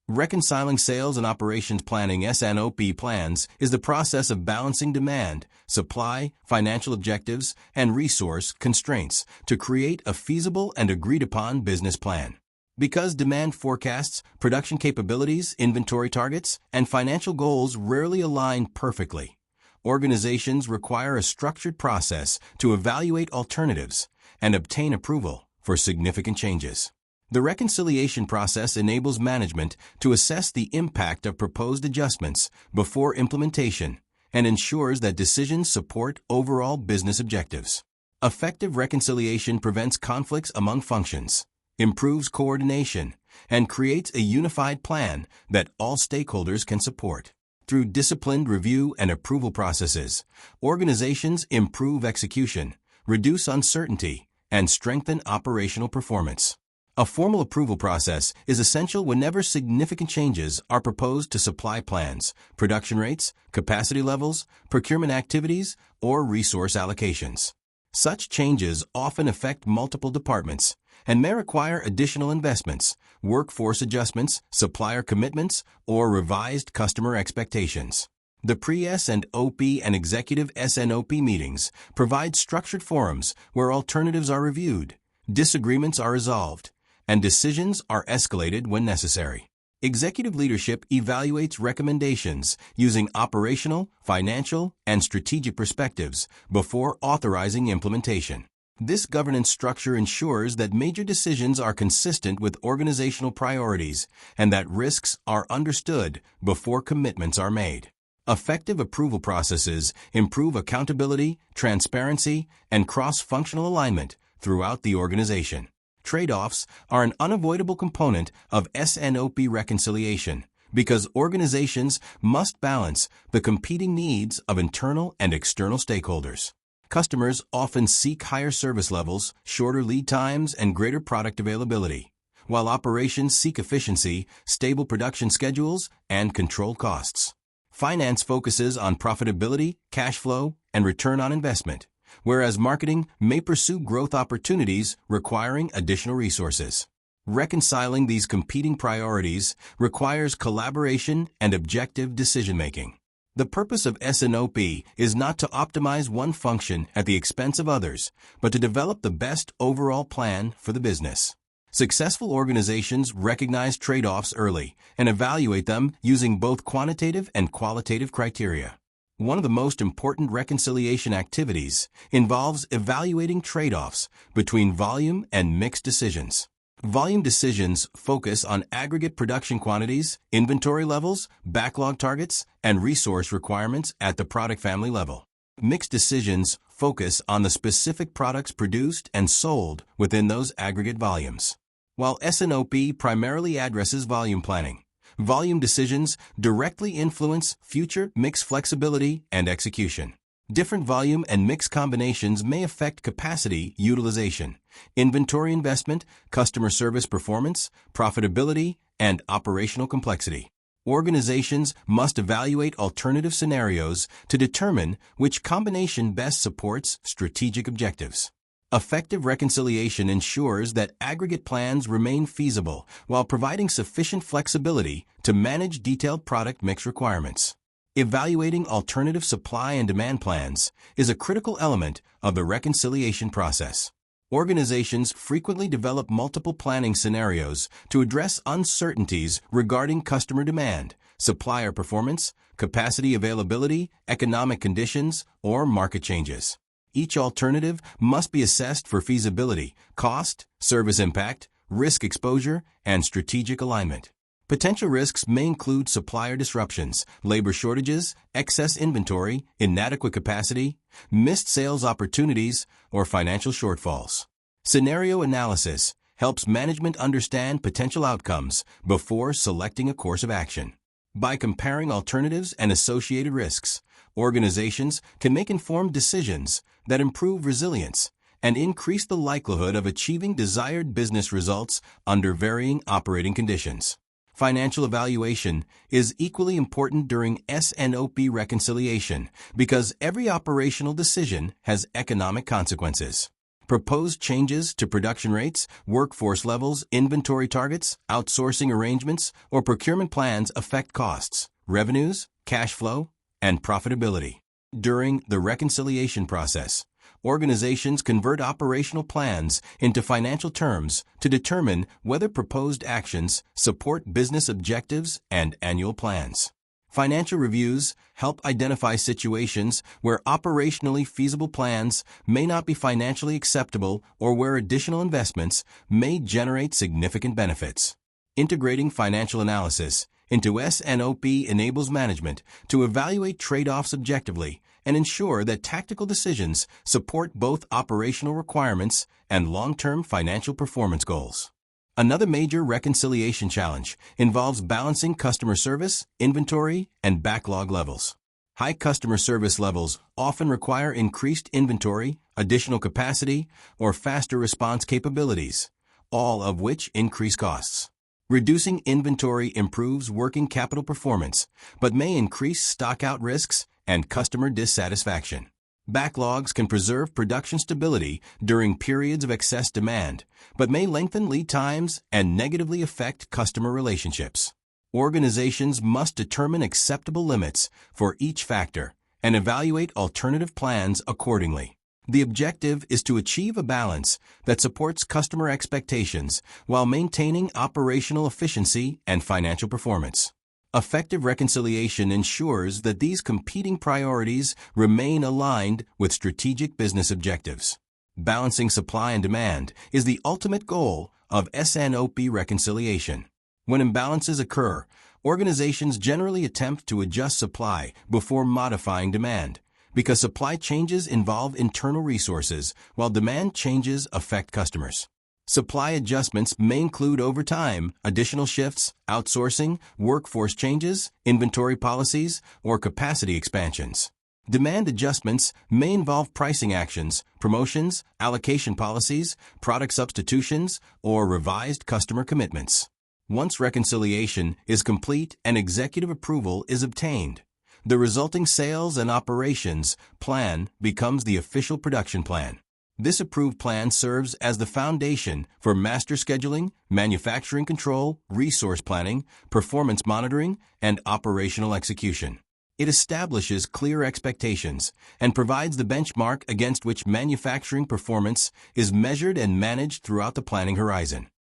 Reconciling sales and operations planning (S&OP) plans is the process of balancing demand, supply, financial objectives, and resource constraints to create a feasible and agreed-upon business plan. Because demand forecasts, production capabilities, inventory targets, and financial goals rarely align perfectly, organizations require a structured process to evaluate alternatives and obtain approval for significant changes. The reconciliation process enables management to assess the impact of proposed adjustments before implementation and ensures that decisions support overall business objectives. Effective reconciliation prevents conflicts among functions, improves coordination, and creates a unified plan that all stakeholders can support. Through disciplined review and approval processes, organizations improve execution, reduce uncertainty, and strengthen operational performance. A formal approval process is essential whenever significant changes are proposed to supply plans, production rates, capacity levels, procurement activities, or resource allocations. Such changes often affect multiple departments and may require additional investments, workforce adjustments, supplier commitments, or revised customer expectations. The pre-S&OP and executive S&OP meetings provide structured forums where alternatives are reviewed, disagreements are resolved, and decisions are escalated when necessary. Executive leadership evaluates recommendations using operational, financial, and strategic perspectives before authorizing implementation. This governance structure ensures that major decisions are consistent with organizational priorities and that risks are understood before commitments are made. Effective approval processes improve accountability, transparency, and cross-functional alignment throughout the organization. Trade-offs are an unavoidable component of S&OP reconciliation because organizations must balance the competing needs of internal and external stakeholders. Customers often seek higher service levels, shorter lead times, and greater product availability, while operations seek efficiency, stable production schedules, and controlled costs. Finance focuses on profitability, cash flow, and return on investment, whereas marketing may pursue growth opportunities requiring additional resources. Reconciling these competing priorities requires collaboration and objective decision-making. The purpose of S&OP is not to optimize one function at the expense of others, but to develop the best overall plan for the business. Successful organizations recognize trade-offs early and evaluate them using both quantitative and qualitative criteria. One of the most important reconciliation activities involves evaluating trade-offs between volume and mix decisions. Volume decisions focus on aggregate production quantities, inventory levels, backlog targets, and resource requirements at the product family level. Mix decisions focus on the specific products produced and sold within those aggregate volumes. While S&OP primarily addresses volume planning, volume decisions directly influence future mix flexibility and execution. Different volume and mix combinations may affect capacity utilization, inventory investment, customer service performance, profitability, and operational complexity. Organizations must evaluate alternative scenarios to determine which combination best supports strategic objectives. Effective reconciliation ensures that aggregate plans remain feasible while providing sufficient flexibility to manage detailed product mix requirements. Evaluating alternative supply and demand plans is a critical element of the reconciliation process. Organizations frequently develop multiple planning scenarios to address uncertainties regarding customer demand, supplier performance, capacity availability, economic conditions, or market changes. Each alternative must be assessed for feasibility, cost, service impact, risk exposure, and strategic alignment. Potential risks may include supplier disruptions, labor shortages, excess inventory, inadequate capacity, missed sales opportunities, or financial shortfalls. Scenario analysis helps management understand potential outcomes before selecting a course of action. By comparing alternatives and associated risks, organizations can make informed decisions that improve resilience and increase the likelihood of achieving desired business results under varying operating conditions. Financial evaluation is equally important during S&OP reconciliation because every operational decision has economic consequences. Proposed changes to production rates, workforce levels, inventory targets, outsourcing arrangements, or procurement plans affect costs, revenues, cash flow, and profitability. During the reconciliation process, organizations convert operational plans into financial terms to determine whether proposed actions support business objectives and annual plans. Financial reviews help identify situations where operationally feasible plans may not be financially acceptable or where additional investments may generate significant benefits. Integrating financial analysis into S&OP enables management to evaluate trade-offs objectively and ensure that tactical decisions support both operational requirements and long-term financial performance goals. Another major reconciliation challenge involves balancing customer service, inventory, and backlog levels. High customer service levels often require increased inventory, additional capacity, or faster response capabilities, all of which increase costs. Reducing inventory improves working capital performance, but may increase stockout risks and customer dissatisfaction. Backlogs can preserve production stability during periods of excess demand, but may lengthen lead times and negatively affect customer relationships. Organizations must determine acceptable limits for each factor and evaluate alternative plans accordingly. The objective is to achieve a balance that supports customer expectations while maintaining operational efficiency and financial performance. Effective reconciliation ensures that these competing priorities remain aligned with strategic business objectives. Balancing supply and demand is the ultimate goal of S&OP reconciliation. When imbalances occur, organizations generally attempt to adjust supply before modifying demand, because supply changes involve internal resources while demand changes affect customers. Supply adjustments may include overtime, additional shifts, outsourcing, workforce changes, inventory policies, or capacity expansions. Demand adjustments may involve pricing actions, promotions, allocation policies, product substitutions, or revised customer commitments. Once reconciliation is complete and executive approval is obtained, the resulting sales and operations plan becomes the official production plan. This approved plan serves as the foundation for master scheduling, manufacturing control, resource planning, performance monitoring, and operational execution. It establishes clear expectations and provides the benchmark against which manufacturing performance is measured and managed throughout the planning horizon.